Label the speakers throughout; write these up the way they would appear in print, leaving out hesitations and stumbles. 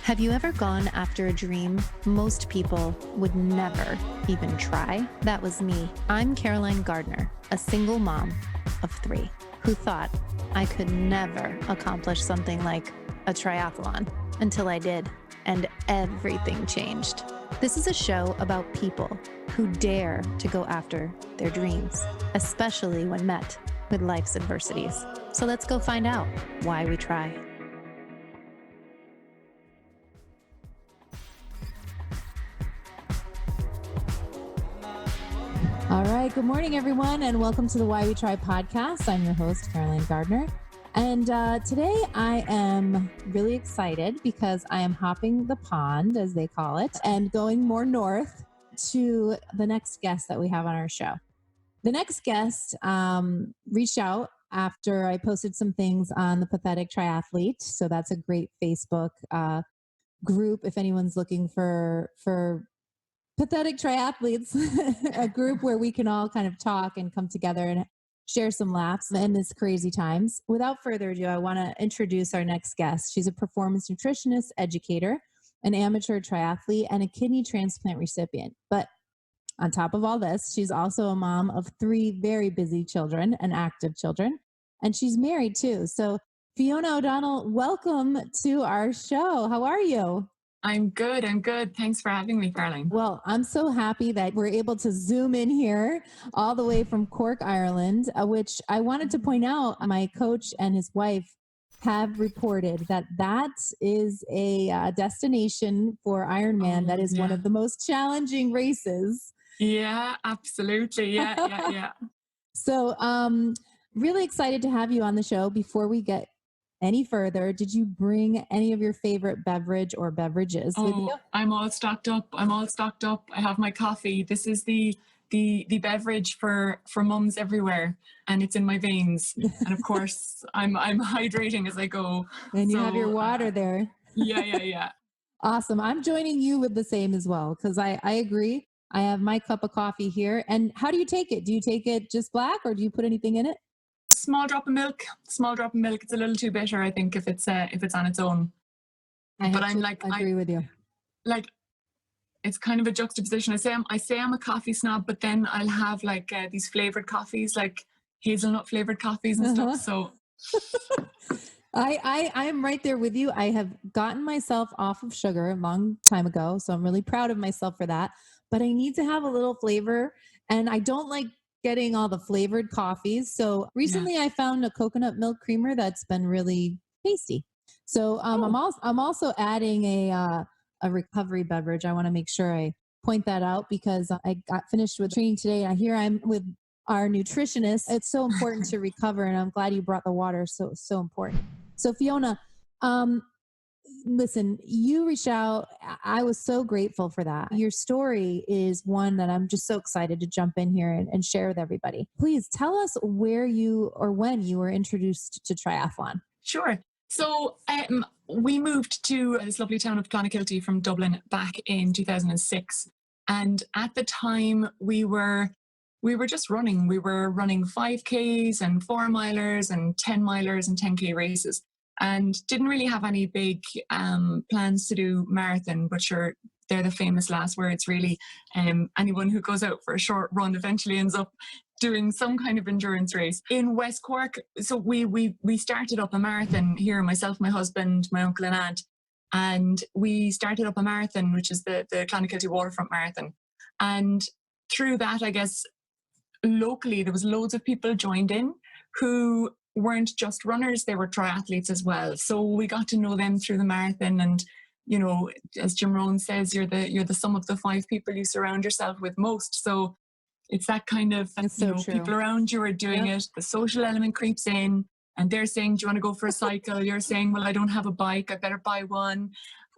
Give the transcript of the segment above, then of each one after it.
Speaker 1: Have you ever gone after a dream most people would never even try? That was me. I'm Caroline Gardner, a single mom of 3 who thought I could never accomplish something like a triathlon until I did, and everything changed. This is a show about people who dare to go after their dreams, especially when met with life's adversities. So let's go find out why we try. All right. Good morning, everyone, and welcome to the Why We Try podcast. I'm your host, Caroline Gardner. And today I am really excited because I am hopping the pond, as they call it, and going more north to the next guest that we have on our show. The next guest reached out after I posted some things on the Pathetic Triathlete. So that's a great Facebook group if anyone's looking for Pathetic Triathletes, a group where we can all kind of talk and come together and share some laughs in this crazy times. Without further ado, I want to introduce our next guest. She's a performance nutritionist educator, an amateur triathlete, and a kidney transplant recipient. But on top of all this, she's also a mom of 3 very busy children and active children, and she's married too. So Fiona O'Donnell, welcome to our show. How are you?
Speaker 2: I'm good. Thanks for having me, Caroline.
Speaker 1: Well, I'm so happy that we're able to zoom in here all the way from Cork, Ireland, which I wanted to point out, my coach and his wife have reported that is a destination for Ironman. That is one of the most challenging races.
Speaker 2: Yeah, absolutely. Yeah.
Speaker 1: So really excited to have you on the show. Before we get any further, did you bring any of your favorite beverage or beverages with you?
Speaker 2: I'm all stocked up. I have my coffee. This is the beverage for mums everywhere, and it's in my veins. And of course, I'm hydrating as I go.
Speaker 1: And you have your water there.
Speaker 2: Yeah.
Speaker 1: Awesome. I'm joining you with the same as well, because I agree. I have my cup of coffee here. And how do you take it? Do you take it just black, or do you put anything in it?
Speaker 2: Small drop of milk. It's a little too bitter, I think, if it's on its own.
Speaker 1: I agree with you.
Speaker 2: Like, it's kind of a juxtaposition. I say I'm a coffee snob, but then I'll have these flavored coffees, like hazelnut flavored coffees and stuff. So
Speaker 1: I'm right there with you. I have gotten myself off of sugar a long time ago, so I'm really proud of myself for that. But I need to have a little flavor, and I don't like getting all the flavored coffees. So recently I found a coconut milk creamer that's been really tasty. So I'm also adding a recovery beverage. I want to make sure I point that out because I got finished with training today. And here I'm with our nutritionist. It's so important to recover, and I'm glad you brought the water. So important. So Fiona, listen, you reached out. I was so grateful for that. Your story is one that I'm just so excited to jump in here and share with everybody. Please tell us where you or when you were introduced to triathlon.
Speaker 2: Sure. So we moved to this lovely town of Clonakilty from Dublin back in 2006. And at the time we were just running. We were running 5Ks and 4-milers and 10-milers and 10K races. And didn't really have any big plans to do marathon, but sure, they're the famous last words, really. Anyone who goes out for a short run eventually ends up doing some kind of endurance race. In West Cork, so we started up a marathon here, myself, my husband, my uncle and aunt, and we started up a marathon, which is the Clonakilty Waterfront Marathon. And through that, I guess, locally, there was loads of people joined in who weren't just runners, they were triathletes as well. So we got to know them through the marathon. And, you know, as Jim Rohn says, you're the sum of the 5 people you surround yourself with most. So it's that kind of, people around you are doing it. The social element creeps in, and they're saying, do you want to go for a cycle? You're saying, well, I don't have a bike, I better buy one.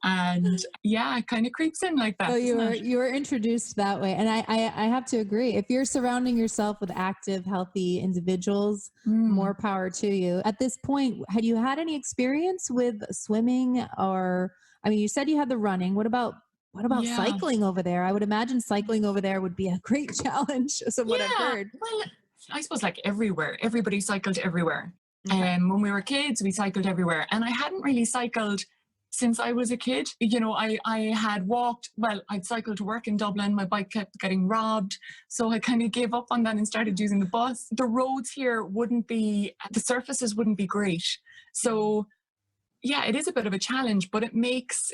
Speaker 2: And it kind of creeps in like that.
Speaker 1: So you were introduced that way. And I have to agree. If you're surrounding yourself with active, healthy individuals, more power to you. At this point, had you had any experience with swimming you said you had the running. What about cycling over there? I would imagine cycling over there would be a great challenge, from what I've heard.
Speaker 2: Well, I suppose like everywhere, everybody cycled everywhere. Okay. When we were kids, we cycled everywhere. And I hadn't really cycled since I was a kid. I had walked, well, I'd cycled to work in Dublin. My bike kept getting robbed. So I kind of gave up on that and started using the bus. The roads here the surfaces wouldn't be great. So yeah, it is a bit of a challenge, but it makes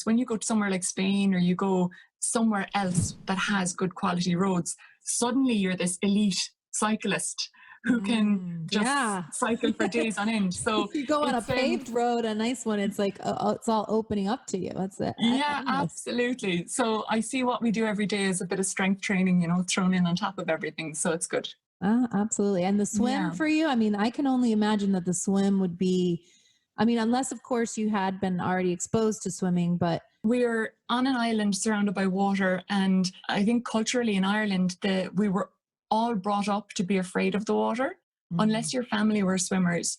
Speaker 2: when you go to somewhere like Spain or you go somewhere else that has good quality roads, suddenly you're this elite cyclist who can just cycle for days on end. So
Speaker 1: if you go on a paved road, a nice one, it's like it's all opening up to you. That's it.
Speaker 2: Yeah, absolutely. So I see what we do every day as a bit of strength training, thrown in on top of everything. So it's good.
Speaker 1: Absolutely. And the swim for you, I mean, I can only imagine that the swim would be, I mean, unless of course you had been already exposed to swimming, but
Speaker 2: we're on an island surrounded by water. And I think culturally in Ireland, we were all brought up to be afraid of the water. Unless your family were swimmers,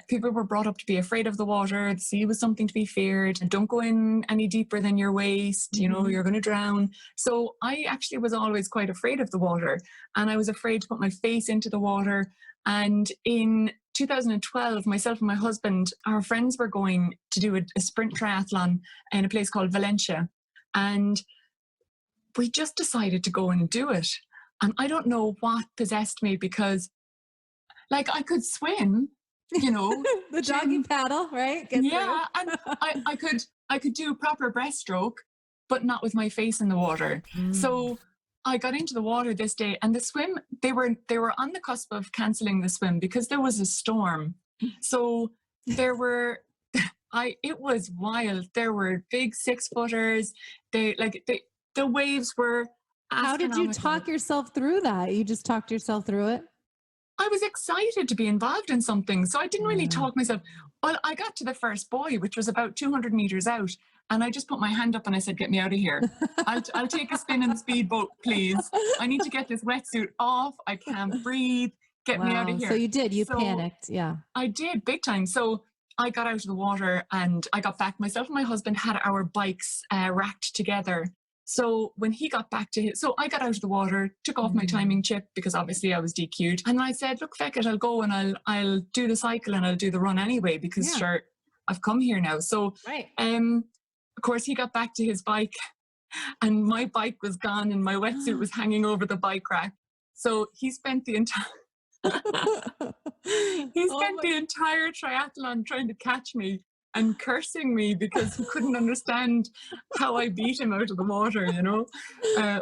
Speaker 2: people were brought up to be afraid of the water. The sea was something to be feared. Don't go in any deeper than your waist. You're going to drown. So I actually was always quite afraid of the water, and I was afraid to put my face into the water. And in 2012, myself and my husband, our friends were going to do a sprint triathlon in a place called Valencia, and we just decided to go and do it. And I don't know what possessed me, because like I could swim,
Speaker 1: the doggy paddle, right?
Speaker 2: And I could do proper breaststroke, but not with my face in the water. So I got into the water this day, and the swim, they were on the cusp of cancelling the swim because there was a storm. So it was wild. There were big 6-footers. The waves were
Speaker 1: How did you talk yourself through that? You just talked yourself through it?
Speaker 2: I was excited to be involved in something, so I didn't really talk myself. Well, I got to the first buoy, which was about 200 meters out, and I just put my hand up and I said, "Get me out of here. I'll take a spin in the speedboat, please. I need to get this wetsuit off. I can't breathe. Get me out of here."
Speaker 1: So you did. You panicked. Yeah.
Speaker 2: I did, big time. So I got out of the water and I got back. Myself and my husband had our bikes racked together. So when he got back so I got out of the water, took off my timing chip because obviously I was DQ'd. And I said, "Look, feck it, I'll go and I'll do the cycle and I'll do the run anyway, because sure, I've come here now." So, of course, he got back to his bike and my bike was gone and my wetsuit was hanging over the bike rack. So he spent the entire entire triathlon trying to catch me and cursing me because he couldn't understand how I beat him out of the water,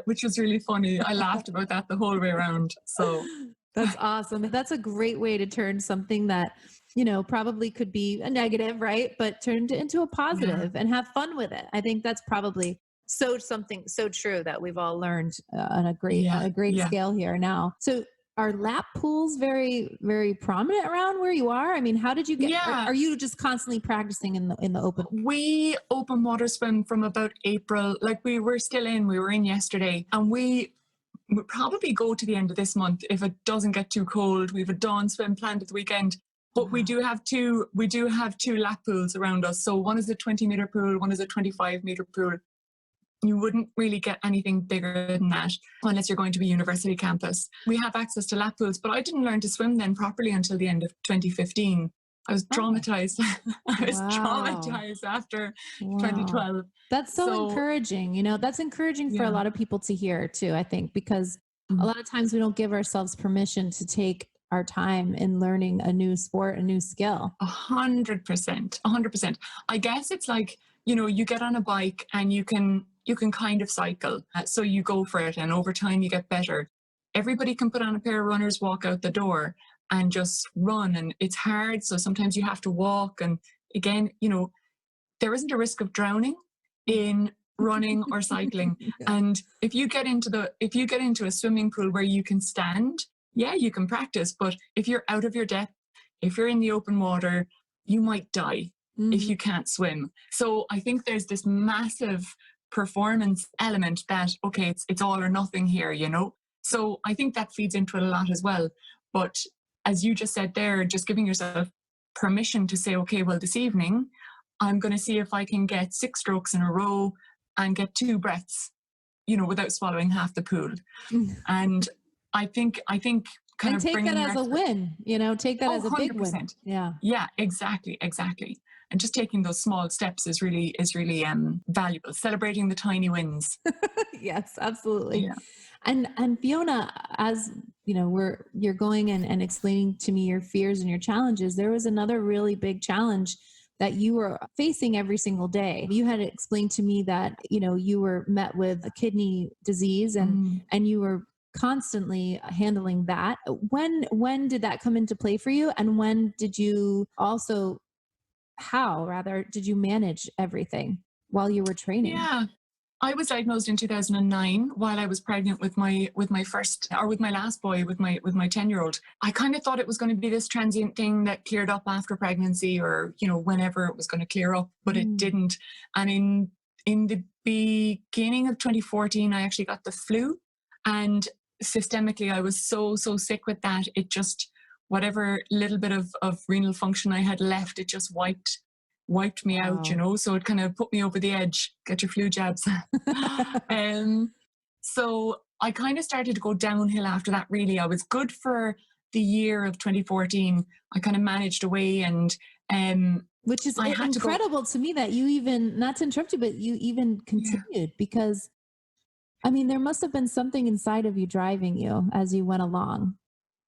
Speaker 2: which was really funny. I laughed about that the whole way around. So
Speaker 1: that's awesome. That's a great way to turn something that, probably could be a negative, right? But turned into a positive and have fun with it. I think that's probably something so true that we've all learned on a great scale here now. So are lap pools very, very prominent around where you are? I mean, how did you get, are you just constantly practicing in the open?
Speaker 2: We open water swim from about April. Like we were in yesterday, and we would probably go to the end of this month if it doesn't get too cold. We have a dawn swim planned at the weekend, but we do have two lap pools around us. So one is a 20-meter pool, one is a 25-meter pool. You wouldn't really get anything bigger than that unless you're going to a university campus. We have access to lap pools, but I didn't learn to swim then properly until the end of 2015. I was traumatized. Traumatized after 2012.
Speaker 1: That's so encouraging. That's encouraging for a lot of people to hear too, I think, because a lot of times we don't give ourselves permission to take our time in learning a new sport, a new skill.
Speaker 2: 100%. I guess it's like, you get on a bike and you can kind of cycle. So you go for it, and over time you get better. Everybody can put on a pair of runners, walk out the door and just run. And it's hard. So sometimes you have to walk. And again, there isn't a risk of drowning in running or cycling. And if you get into a swimming pool where you can stand, you can practice. But if you're out of your depth, if you're in the open water, you might die if you can't swim. So I think there's this massive performance element that, okay, it's all or nothing here, So I think that feeds into it a lot as well. But as you just said there, just giving yourself permission to say, okay, well, this evening, I'm going to see if I can get 6 strokes in a row and get 2 breaths, without swallowing half the pool. And I think kind of
Speaker 1: take that as a win, take that as a 100%. Big win.
Speaker 2: Yeah, exactly. And just taking those small steps is really valuable. Celebrating the tiny wins.
Speaker 1: Yes, absolutely.
Speaker 2: Yeah.
Speaker 1: And Fiona, as you know, you're going and explaining to me your fears and your challenges. There was another really big challenge that you were facing every single day. You had explained to me that, you know, you were met with a kidney disease and you were constantly handling that. When did that come into play for you? And when did you also, how rather, did you manage everything while you were training?
Speaker 2: Yeah. I was diagnosed in 2009 while I was pregnant with my last boy, with my 10-year-old. I kind of thought it was going to be this transient thing that cleared up after pregnancy, or, you know, whenever it was going to clear up, but it didn't. And in the beginning of 2014, I actually got the flu, and systemically I was so sick with that. It just, whatever little bit of renal function I had left, it just wiped me out, you know, so it kind of put me over the edge. Get your flu jabs. So I kind of started to go downhill after that, really. I was good for the year of 2014. I kind of managed away, and
Speaker 1: which is incredible to me that you even, not to interrupt you, but you even continued, because I mean, there must have been something inside of you driving you as you went along.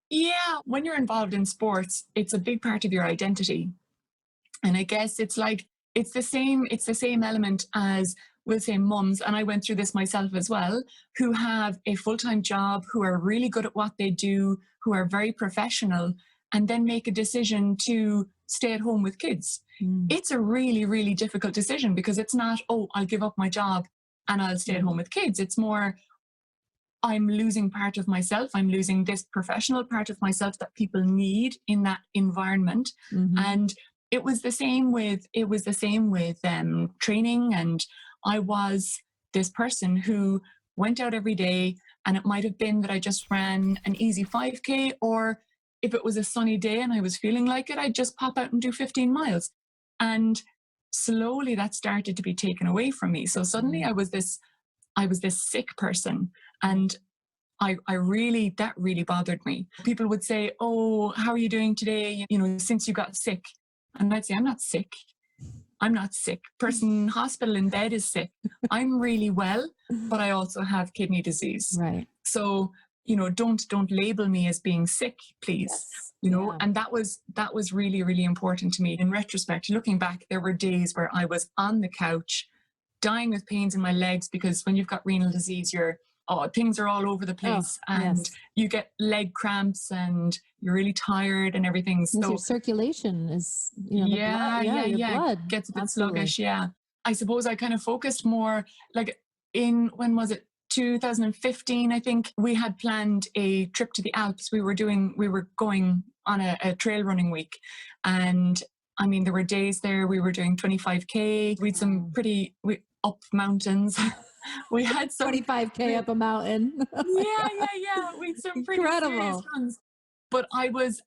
Speaker 2: Yeah, when you're involved in sports, it's a big part of your identity. And I guess it's like, it's the same element as, we'll say, mums, and I went through this myself as well, who have a full-time job, who are really good at what they do, who are very professional, and then make a decision to stay at home with kids. It's a really difficult decision, because it's not, oh, I'll give up my job and I'll stay at home with kids. It's more, I'm losing part of myself. I'm losing this professional part of myself that people need in that environment. And it was the same with training. And I was this person who went out every day, and it might have been that I just ran an easy 5K, or if it was a sunny day and I was feeling like it, I'd just pop out and do 15 miles. And slowly that started to be taken away from me. So suddenly I was this sick person, and that really bothered me. People would say, oh, how are you doing today? You know, since you got sick. And I'd say, I'm not sick. I'm not sick. Person in hospital in bed is sick. I'm really well, but I also have kidney disease.
Speaker 1: Right.
Speaker 2: So, you know, don't label me as being sick, please.
Speaker 1: Yes.
Speaker 2: You know, and that was really important to me. In retrospect, looking back, there were days where I was on the couch dying with pains in my legs, because when you've got renal disease, things are all over the place, and you get leg cramps and you're really tired and everything. So
Speaker 1: your circulation is, you know, your blood
Speaker 2: gets a bit sluggish. Yeah. I suppose I kind of focused more, like, when was it? 2015, I think. We had planned a trip to the Alps. We were going on a trail running week. And I mean, there were days there we were doing 25K. We had some up mountains. We had some
Speaker 1: 25K up a mountain.
Speaker 2: yeah. We had some pretty serious runs. But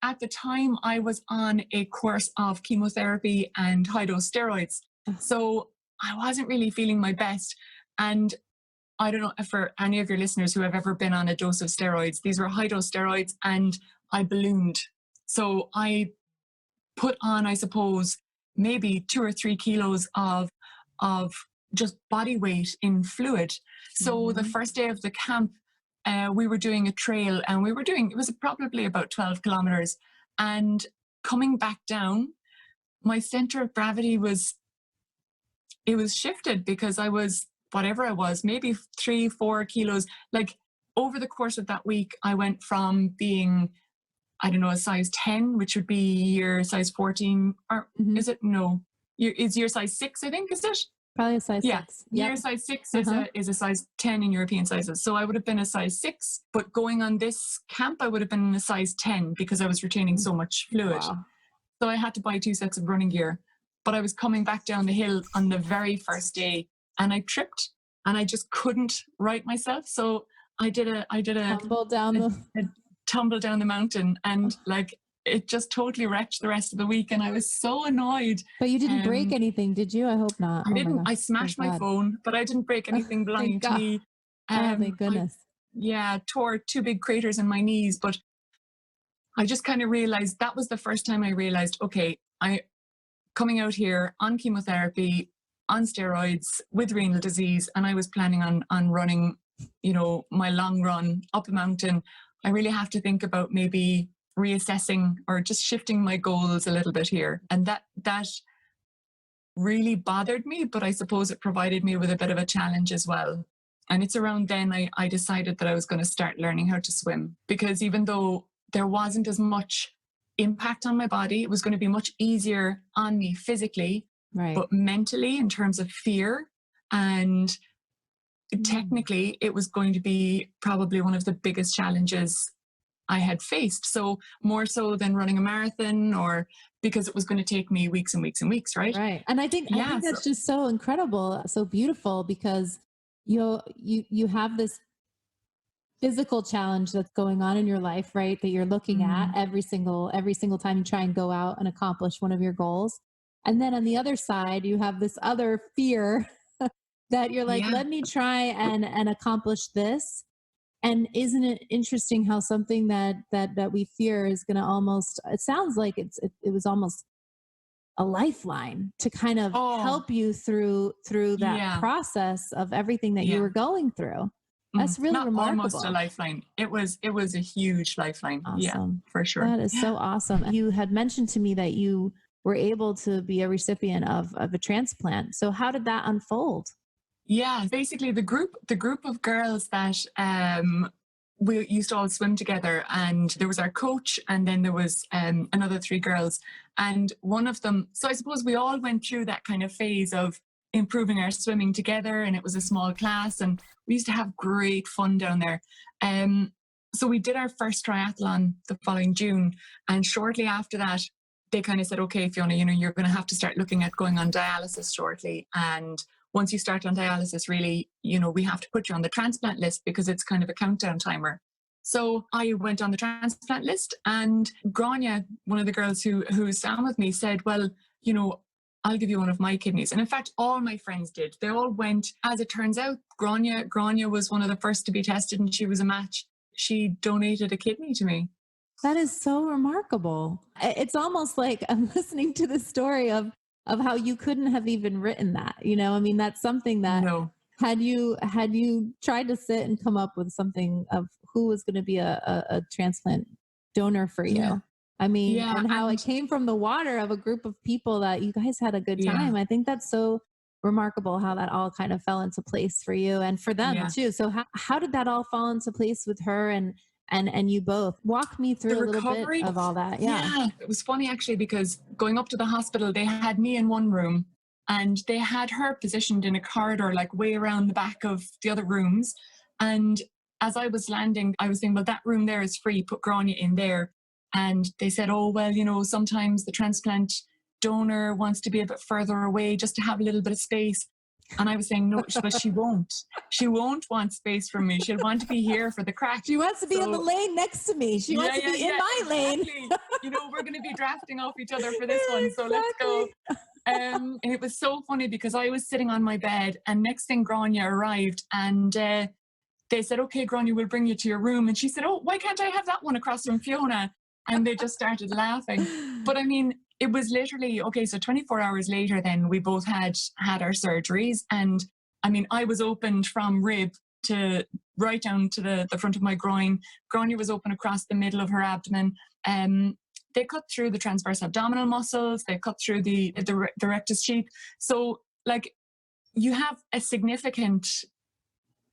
Speaker 2: at the time, I was on a course of chemotherapy and high-dose steroids. So I wasn't really feeling my best. And I don't know if for any of your listeners who have ever been on a dose of steroids, these were high-dose steroids, and I ballooned. So I put on, I suppose, maybe 2 or 3 kilos of just body weight in fluid. So the first day of the camp, we were doing a trail, and it was probably about 12 kilometers. And coming back down, my center of gravity was shifted, because I was, whatever I was, maybe 3-4 kilos. Like, over the course of that week, I went from being, I don't know, a size 10, which would be your size 14, or is it? No, it's your size 6, I think, is it?
Speaker 1: Probably a size 6.
Speaker 2: Your size 6 is a size 10 in European sizes. So I would have been a size 6, but going on this camp, I would have been a size 10, because I was retaining so much fluid.
Speaker 1: Wow.
Speaker 2: So I had to buy 2 sets of running gear. But I was coming back down the hill on the very first day, and I tripped, and I just couldn't right myself. So I did a tumble down the mountain, and like, it just totally wrecked the rest of the week, and I was so annoyed.
Speaker 1: But you didn't break anything, did you? I hope not.
Speaker 2: I didn't. I smashed my phone, but I didn't break anything belonging to me.
Speaker 1: Oh, thank goodness.
Speaker 2: Tore 2 big craters in my knees, but I just kind of realized, that was the first time I realized, okay, coming out here on chemotherapy, on steroids, with renal disease, and I was planning on running, you know, my long run up a mountain. I really have to think about maybe reassessing or just shifting my goals a little bit here. And that really bothered me, but I suppose it provided me with a bit of a challenge as well. And it's around then I decided that I was going to start learning how to swim, because even though there wasn't as much impact on my body, it was going to be much easier on me physically,
Speaker 1: Right.
Speaker 2: but mentally, in terms of fear and technically, it was going to be probably one of the biggest challenges I had faced. So more so than running a marathon, or because it was going to take me weeks and weeks and weeks, right?
Speaker 1: Right. And I think that's just so incredible, so beautiful, because you have this physical challenge that's going on in your life, right? That you're looking at every single time you try and go out and accomplish one of your goals. And then on the other side, you have this other fear that you're like, let me try and accomplish this. And isn't it interesting how something that we fear is going to almost, it sounds like it was almost a lifeline to kind of help you through that process of everything that you were going through. That's really remarkable.
Speaker 2: Almost a lifeline. It was a huge lifeline.
Speaker 1: Awesome.
Speaker 2: Yeah, for sure.
Speaker 1: That is so awesome. You had mentioned to me that you were able to be a recipient of a transplant. So how did that unfold?
Speaker 2: Yeah, basically the group of girls that we used to all swim together, and there was our coach, and then there was another 3 girls, and one of them, so I suppose we all went through that kind of phase of improving our swimming together, and it was a small class, and we used to have great fun down there. So we did our first triathlon the following June, and shortly after that, they kind of said, okay, Fiona, you know, you're going to have to start looking at going on dialysis shortly. And once you start on dialysis, really, you know, we have to put you on the transplant list because it's kind of a countdown timer. So I went on the transplant list, and Grania, one of the girls who's down with me, said, well, you know, I'll give you one of my kidneys. And in fact, all my friends did. They all went. As it turns out, Grania was one of the first to be tested, and she was a match. She donated a kidney to me.
Speaker 1: That is so remarkable. It's almost like I'm listening to the story of how you couldn't have even written that. You know, I mean, that's something that had you tried to sit and come up with something of who was going to be a transplant donor for you. Yeah. I mean, and how it came from the water of a group of people that you guys had a good time. I think that's so remarkable how that all kind of fell into place for you and for them too. So how did that all fall into place with her and you both? Walk me through a little bit of all that.
Speaker 2: Yeah, it was funny actually, because going up to the hospital, they had me in one room, and they had her positioned in a corridor, like way around the back of the other rooms. And as I was landing, I was thinking, well, that room there is free, put Grania in there. And they said, oh, well, you know, sometimes the transplant donor wants to be a bit further away just to have a little bit of space. And I was saying, no, but she won't. She won't want space from me. She'll want to be here for the crack.
Speaker 1: She wants to be in the lane next to me. She wants to be in my lane.
Speaker 2: You know, we're going to be drafting off each other for this one. So let's go. And it was so funny because I was sitting on my bed, and next thing Grania arrived, and they said, okay, Grania, we'll bring you to your room. And she said, oh, why can't I have that one across from Fiona? And they just started laughing. But I mean, it was literally, okay, so 24 hours later, then we both had our surgeries. And I mean, I was opened from rib to right down to the front of my groin. Grania was open across the middle of her abdomen. They cut through the transverse abdominal muscles. They cut through the rectus sheath. So like, you have a significant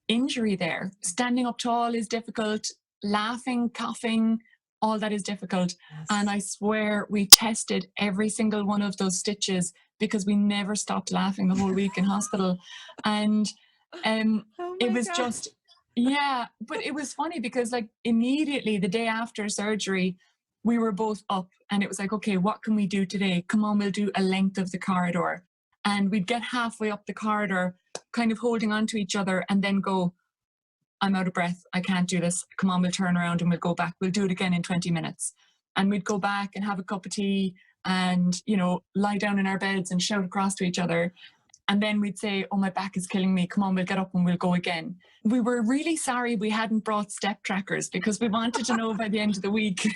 Speaker 2: injury there. Standing up tall is difficult. Laughing, coughing, all that is difficult. Yes. And I swear we tested every single one of those stitches because we never stopped laughing the whole week in hospital. And it was just, but it was funny because like immediately the day after surgery, we were both up and it was like, okay, what can we do today? Come on, we'll do a length of the corridor. And we'd get halfway up the corridor, kind of holding on to each other, and then go, I'm out of breath. I can't do this. Come on, we'll turn around and we'll go back. We'll do it again in 20 minutes. And we'd go back and have a cup of tea and, you know, lie down in our beds and shout across to each other. And then we'd say, oh, my back is killing me. Come on, we'll get up and we'll go again. We were really sorry we hadn't brought step trackers because we wanted to know by the end of the week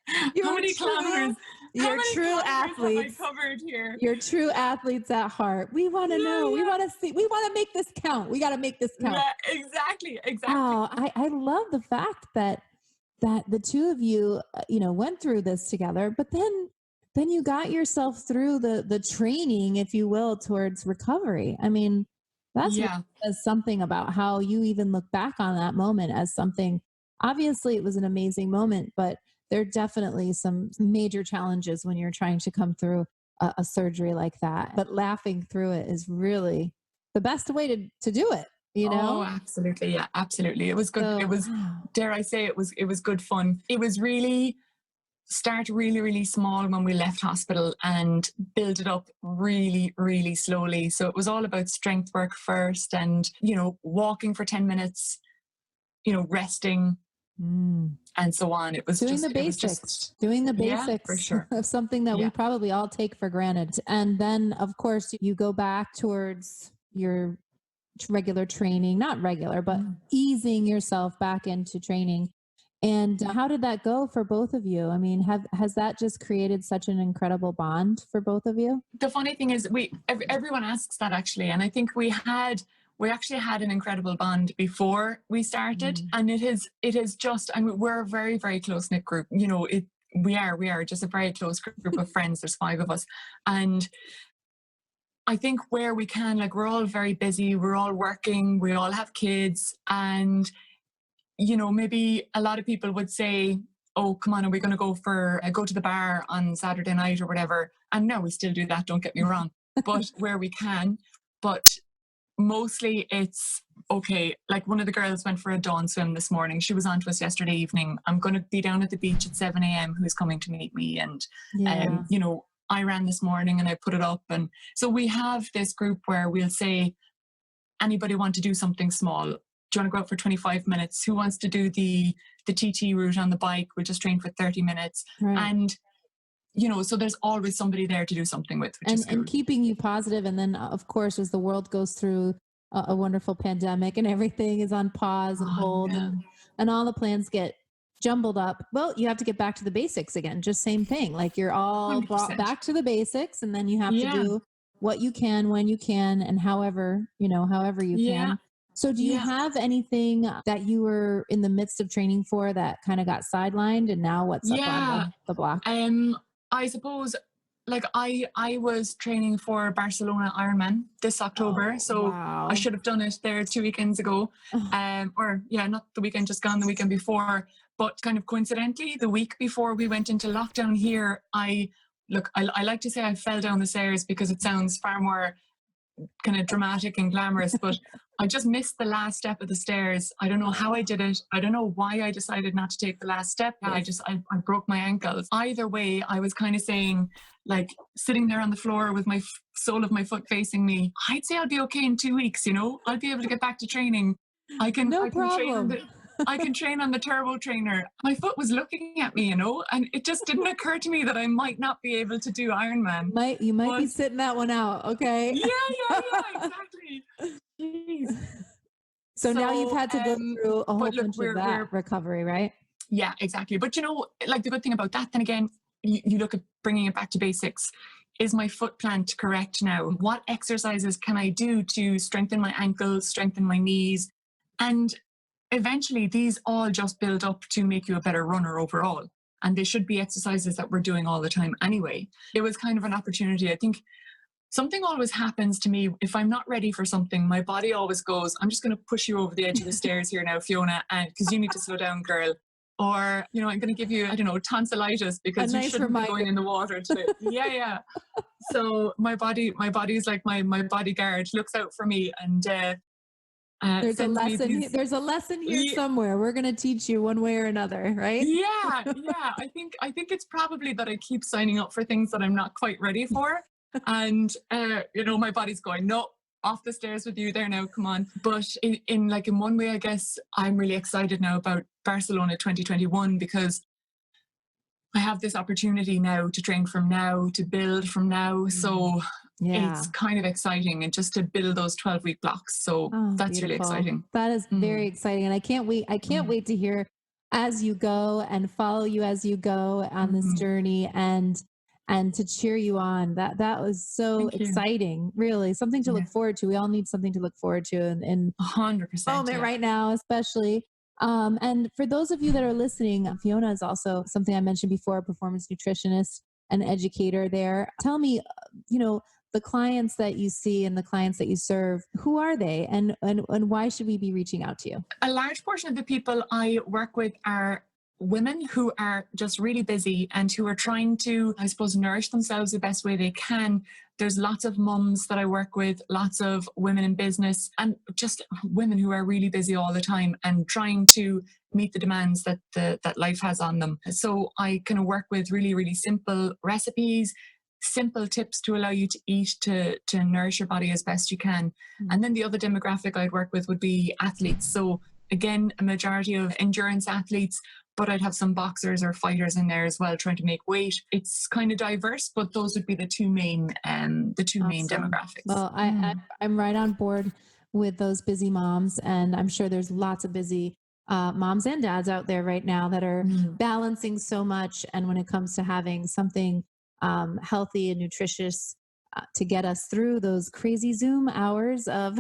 Speaker 2: how many kilometers
Speaker 1: You're true athletes.
Speaker 2: Have I covered here?
Speaker 1: You're true athletes at heart. We want to know. We want to see. We want to make this count. We got to make this count.
Speaker 2: Yeah, exactly.
Speaker 1: Oh, I love the fact that the two of you, went through this together, but then you got yourself through the training, if you will, towards recovery. I mean, that's what
Speaker 2: Yeah.
Speaker 1: says something about how you even look back on that moment as something. Obviously, it was an amazing moment, but there are definitely some major challenges when you're trying to come through a surgery like that. But laughing through it is really the best way to do it.
Speaker 2: Oh, absolutely. Yeah, absolutely. It was good.
Speaker 1: So,
Speaker 2: It was, dare I say, it was good fun. It was really start really, really small when we left hospital and build it up really, really slowly. So it was all about strength work first and, walking for 10 minutes, resting and so on. It was
Speaker 1: doing
Speaker 2: just
Speaker 1: the basics, doing the basics,
Speaker 2: yeah, for sure.
Speaker 1: of something that we probably all take for granted. And then, of course, you go back towards your regular training, not regular, but easing yourself back into training. And how did that go for both of you? I mean, has that just created such an incredible bond for both of you?
Speaker 2: The funny thing is, everyone asks that actually, and I think we actually had an incredible bond before we started, and it is just, I mean, we're a very, very close knit group. We are just a very close group of friends. There's 5 of us, and I think where we can, like, we're all very busy, we're all working, we all have kids, and maybe a lot of people would say, oh, come on, are we going to go to the bar on Saturday night or whatever? And no, we still do that, don't get me wrong, but where we can. But mostly it's, okay, like one of the girls went for a dawn swim this morning. She was on to us yesterday evening. I'm going to be down at the beach at 7 a.m. Who's coming to meet me? And, I ran this morning and I put it up. And so we have this group where we'll say, anybody want to do something small? Do you want to go out for 25 minutes? Who wants to do the TT route on the bike? We'll just train for 30 minutes.
Speaker 1: Right.
Speaker 2: And, so there's always somebody there to do something with, which is good.
Speaker 1: And keeping you positive. And then, of course, as the world goes through a wonderful pandemic and everything is on pause and hold and all the plans get jumbled up, well, you have to get back to the basics again. Just same thing. Like, you're all
Speaker 2: 100%.
Speaker 1: brought back to the basics, and then you have to do what you can, when you can, and however you can. So do you have anything that you were in the midst of training for that kind of got sidelined, and now what's up on the block?
Speaker 2: I suppose, like, I was training for Barcelona Ironman this October. I should have done it there 2 weekends ago. Not the weekend just gone, the weekend before. But kind of coincidentally, the week before we went into lockdown here, I like to say I fell down the stairs because it sounds far more kind of dramatic and glamorous, but I just missed the last step of the stairs. I don't know how I did it. I don't know why I decided not to take the last step. I broke my ankles. Either way, I was kind of saying, like, sitting there on the floor with my sole of my foot facing me, I'd say I'll be okay in 2 weeks. I'll be able to get back to training. I can train on the turbo trainer. My foot was looking at me, and it just didn't occur to me that I might not be able to do Ironman.
Speaker 1: You might be sitting that one out, okay?
Speaker 2: Yeah, exactly. Jeez.
Speaker 1: So now you've had to go through a whole bunch of that recovery, right?
Speaker 2: Yeah, exactly. But like, the good thing about that, then again, you look at bringing it back to basics. Is my foot plant correct now? What exercises can I do to strengthen my ankles, strengthen my knees? And eventually these all just build up to make you a better runner overall. And they should be exercises that we're doing all the time anyway. It was kind of an opportunity. I think something always happens to me. If I'm not ready for something, my body always goes, I'm just going to push you over the edge of the stairs here now, Fiona, and because you need to slow down, girl. Or, I'm going to give you, I don't know, tonsillitis because you shouldn't be going in the water today. Yeah. So my body's like my bodyguard, looks out for me, and
Speaker 1: there's a lesson here somewhere. We're going to teach you one way or another, right?
Speaker 2: Yeah. I think it's probably that I keep signing up for things that I'm not quite ready for. And, my body's going, no, off the stairs with you there now, come on. But in one way, I guess I'm really excited now about Barcelona 2021 because I have this opportunity now to train from now, to build from now. So it's kind of exciting, and just to build those 12-week blocks. So that's beautiful. Really exciting.
Speaker 1: That is very exciting. And I can't wait. I can't wait to hear as you go and follow you as you go on this journey. And and to cheer you on. That was so
Speaker 2: Thank you.
Speaker 1: exciting, really something to
Speaker 2: Yeah.
Speaker 1: look forward to. We all need something to look forward to in
Speaker 2: 100%.
Speaker 1: moment
Speaker 2: Yeah.
Speaker 1: right now, especially. And for those of you that are listening, Fiona is also something I mentioned before, a performance nutritionist and educator there. Tell me, the clients that you see and the clients that you serve, who are they and why should we be reaching out to you?
Speaker 2: A large portion of the people I work with are women who are just really busy and who are trying to, I suppose, nourish themselves the best way they can. There's lots of mums that I work with, lots of women in business, and just women who are really busy all the time and trying to meet the demands that life has on them. So I kind of work with really, really simple recipes, simple tips to allow you to eat to nourish your body as best you can. And then the other demographic I'd work with would be athletes. So again, a majority of endurance athletes, but I'd have some boxers or fighters in there as well, trying to make weight. It's kind of diverse, but those would be the two main main demographics.
Speaker 1: Well, I'm right on board with those busy moms, and I'm sure there's lots of busy moms and dads out there right now that are balancing so much. And when it comes to having something healthy and nutritious to get us through those crazy Zoom hours of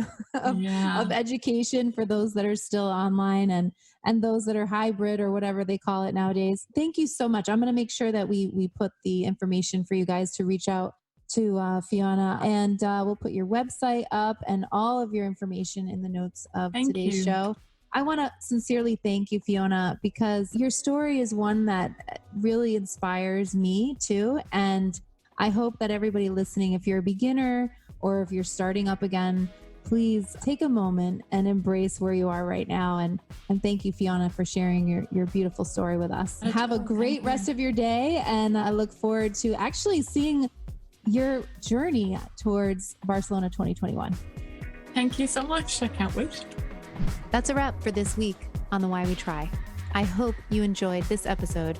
Speaker 1: education for those that are still online and those that are hybrid or whatever they call it nowadays. Thank you so much. I'm going to make sure that we put the information for you guys to reach out to Fiona, and we'll put your website up and all of your information in the notes of today's show. I want to sincerely thank you, Fiona, because your story is one that really inspires me too. And I hope that everybody listening, if you're a beginner or if you're starting up again, please take a moment and embrace where you are right now. And thank you, Fiona, for sharing your beautiful story with us. Have a great rest of your day. And I look forward to actually seeing your journey towards Barcelona 2021.
Speaker 2: Thank you so much. I can't wait.
Speaker 1: That's a wrap for this week on the Why We Try. I hope you enjoyed this episode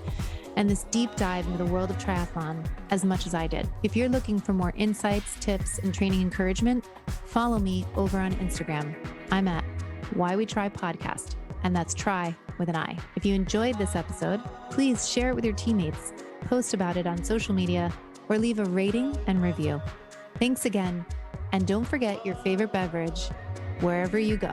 Speaker 1: and this deep dive into the world of triathlon as much as I did. If you're looking for more insights, tips, and training encouragement, follow me over on Instagram. I'm at Why We Try Podcast, and that's try with an I. If you enjoyed this episode, please share it with your teammates, post about it on social media, or leave a rating and review. Thanks again, and don't forget your favorite beverage wherever you go.